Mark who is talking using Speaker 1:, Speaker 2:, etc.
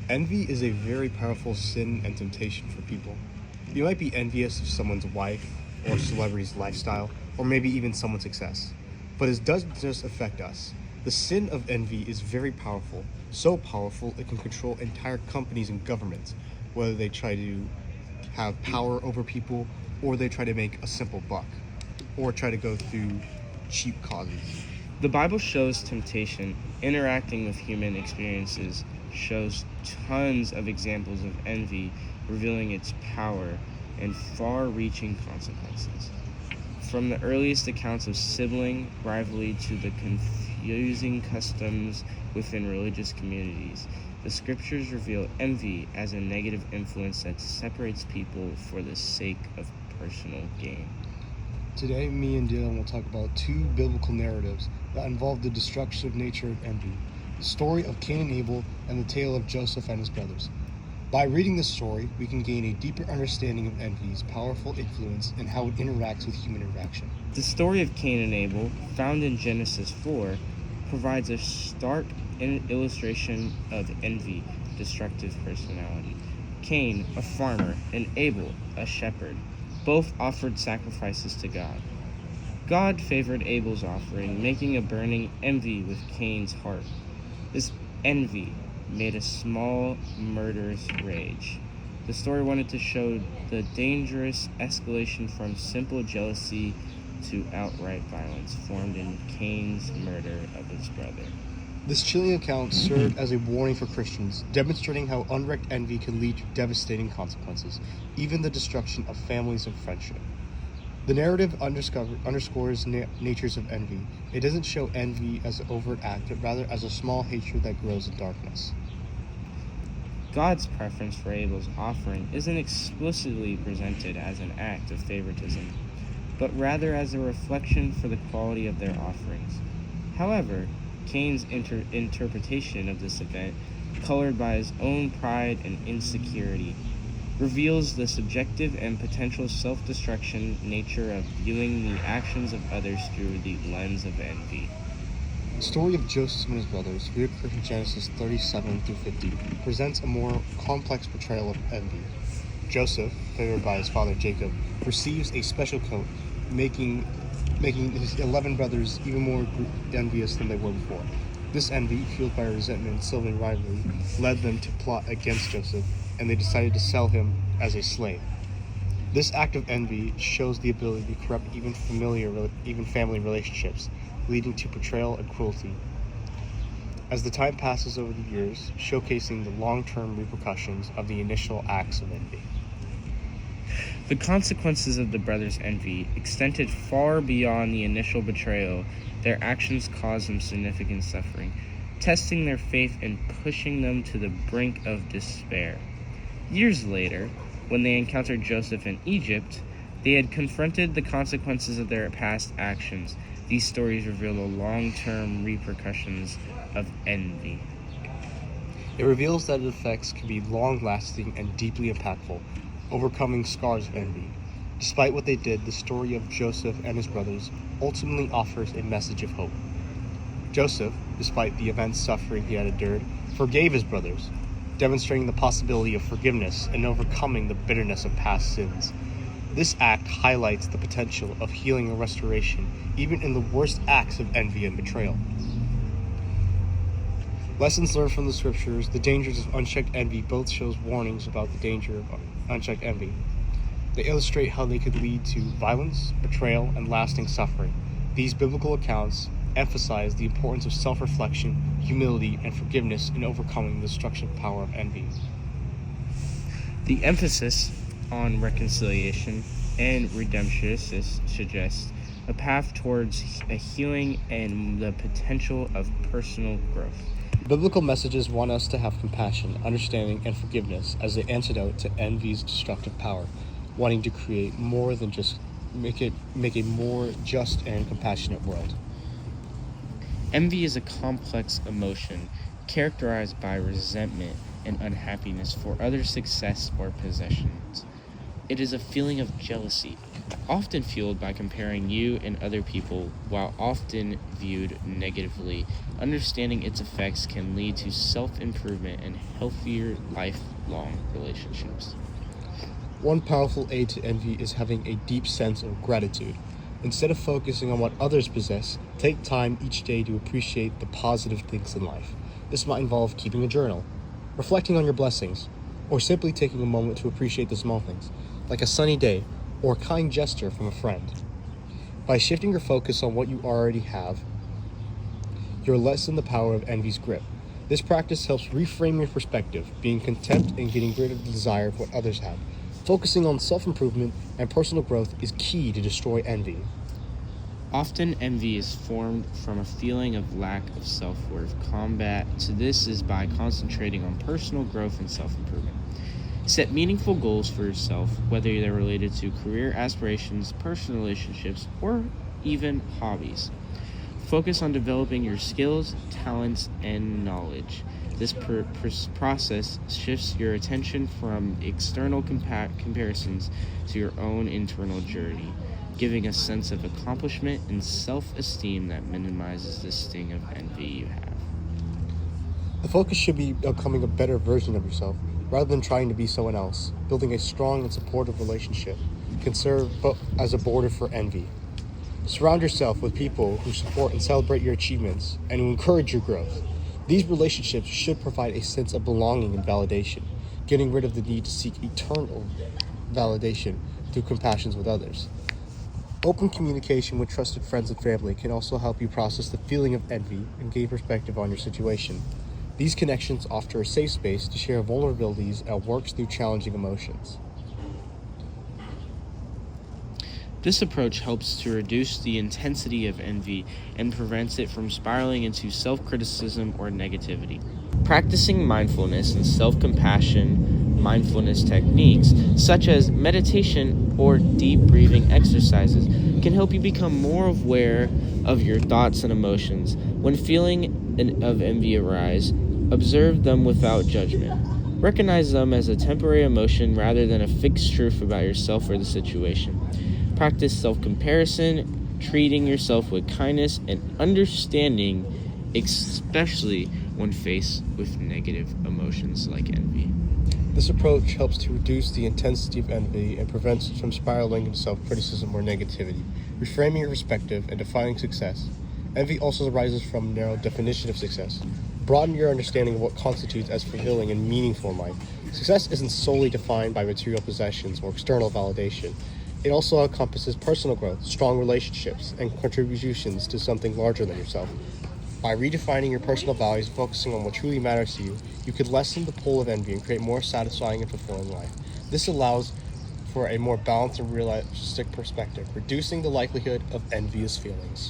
Speaker 1: Envy is a very powerful sin and temptation for people. You might be envious of someone's wife or celebrity's lifestyle, or maybe even someone's success. But it doesn't just affect us. The sin of envy is very powerful, so powerful it can control entire companies and governments, whether they try to have power over people or they try to make a simple buck or try to go through cheap causes.
Speaker 2: The Bible shows temptation interacting with human experiences, shows tons of examples of envy, revealing its power and far-reaching consequences. From the earliest accounts of sibling rivalry to the confusing customs within religious communities, the scriptures reveal envy as a negative influence that separates people for the sake of personal gain.
Speaker 1: Today, me and Dylan will talk about two biblical narratives that involve the destructive nature of envy: the story of Cain and Abel and the tale of Joseph and his brothers. By reading this story, we can gain a deeper understanding of envy's powerful influence and how it interacts with human interaction.
Speaker 2: The story of Cain and Abel, found in Genesis 4, provides a stark illustration of envy, destructive personality. Cain, a farmer, and Abel, a shepherd, both offered sacrifices to God. God favored Abel's offering, making a burning envy with Cain's heart. This envy made a small, murderous rage. The story wanted to show the dangerous escalation from simple jealousy to outright violence formed in Cain's murder of his brother.
Speaker 1: This chilling account served as a warning for Christians, demonstrating how unchecked envy can lead to devastating consequences, even the destruction of families and friendship. The narrative underscores natures of envy. It doesn't show envy as an overt act, but rather as a small hatred that grows in darkness.
Speaker 2: God's preference for Abel's offering isn't explicitly presented as an act of favoritism, but rather as a reflection for the quality of their offerings. However, Cain's interpretation of this event, colored by his own pride and insecurity, reveals the subjective and potential self-destruction nature of viewing the actions of others through the lens of envy.
Speaker 1: The story of Joseph and his brothers, reoccurring in Genesis 37 through 50, presents a more complex portrayal of envy. Joseph, favored by his father Jacob, receives a special coat, making his 11 brothers even more envious than they were before. This envy, fueled by resentment and sibling rivalry, led them to plot against Joseph, and they decided to sell him as a slave. This act of envy shows the ability to corrupt even family relationships, leading to betrayal and cruelty. As the time passes over the years, showcasing the long-term repercussions of the initial acts of envy.
Speaker 2: The consequences of the brothers' envy extended far beyond the initial betrayal. Their actions caused them significant suffering, testing their faith and pushing them to the brink of despair. Years later, when they encountered Joseph in Egypt, they had confronted the consequences of their past actions. These stories reveal the long-term repercussions of envy.
Speaker 1: It reveals that its effects can be long-lasting and deeply impactful, overcoming scars of envy. Despite what they did, the story of Joseph and his brothers ultimately offers a message of hope. Joseph, despite the immense suffering he had endured, forgave his brothers, demonstrating the possibility of forgiveness and overcoming the bitterness of past sins. This act highlights the potential of healing and restoration, even in the worst acts of envy and betrayal. Lessons learned from the scriptures: the dangers of unchecked envy both shows warnings about the danger of unchecked envy. They illustrate how they could lead to violence, betrayal, and lasting suffering. These biblical accounts emphasize the importance of self-reflection, humility, and forgiveness in overcoming the destructive power of envy.
Speaker 2: The emphasis on reconciliation and redemption suggests a path towards a healing and the potential of personal growth.
Speaker 1: Biblical messages want us to have compassion, understanding, and forgiveness as the antidote to envy's destructive power, wanting to create more than just make a more just and compassionate world.
Speaker 2: Envy is a complex emotion characterized by resentment and unhappiness for others' success or possessions. It is a feeling of jealousy, often fueled by comparing you and other people, while often viewed negatively. Understanding its effects can lead to self-improvement and healthier lifelong relationships.
Speaker 1: One powerful aid to envy is having a deep sense of gratitude. Instead of focusing on what others possess, take time each day to appreciate the positive things in life. This might involve keeping a journal, reflecting on your blessings, or simply taking a moment to appreciate the small things, like a sunny day or a kind gesture from a friend. By shifting your focus on what you already have, you'll lessen the power of envy's grip. This practice helps reframe your perspective, being content and getting rid of the desire for what others have. Focusing on self-improvement and personal growth is key to destroy envy.
Speaker 2: Often envy is formed from a feeling of lack of self-worth. Combat to this is by concentrating on personal growth and self-improvement. Set meaningful goals for yourself, whether they're related to career aspirations, personal relationships, or even hobbies. Focus on developing your skills, talents, and knowledge. This process shifts your attention from external comparisons to your own internal journey, giving a sense of accomplishment and self-esteem that minimizes the sting of envy you have.
Speaker 1: The focus should be becoming a better version of yourself, rather than trying to be someone else. Building a strong and supportive relationship can serve as a border for envy. Surround yourself with people who support and celebrate your achievements and who encourage your growth. These relationships should provide a sense of belonging and validation, getting rid of the need to seek eternal validation through compassions with others. Open communication with trusted friends and family can also help you process the feeling of envy and gain perspective on your situation. These connections offer a safe space to share vulnerabilities and work through challenging emotions.
Speaker 2: This approach helps to reduce the intensity of envy and prevents it from spiraling into self-criticism or negativity. Practicing mindfulness and self-compassion mindfulness techniques, such as meditation or deep breathing exercises, can help you become more aware of your thoughts and emotions. When feeling of envy arise, observe them without judgment. Recognize them as a temporary emotion rather than a fixed truth about yourself or the situation. Practice self-comparison, treating yourself with kindness and understanding, especially when faced with negative emotions like envy.
Speaker 1: This approach helps to reduce the intensity of envy and prevents it from spiraling into self-criticism or negativity. Reframing your perspective and defining success. Envy also arises from a narrow definition of success. Broaden your understanding of what constitutes as fulfilling and meaningful in life. Success isn't solely defined by material possessions or external validation. It also encompasses personal growth, strong relationships, and contributions to something larger than yourself. By redefining your personal values and focusing on what truly matters to you, you could lessen the pull of envy and create more satisfying and fulfilling life. This allows for a more balanced and realistic perspective, reducing the likelihood of envious feelings.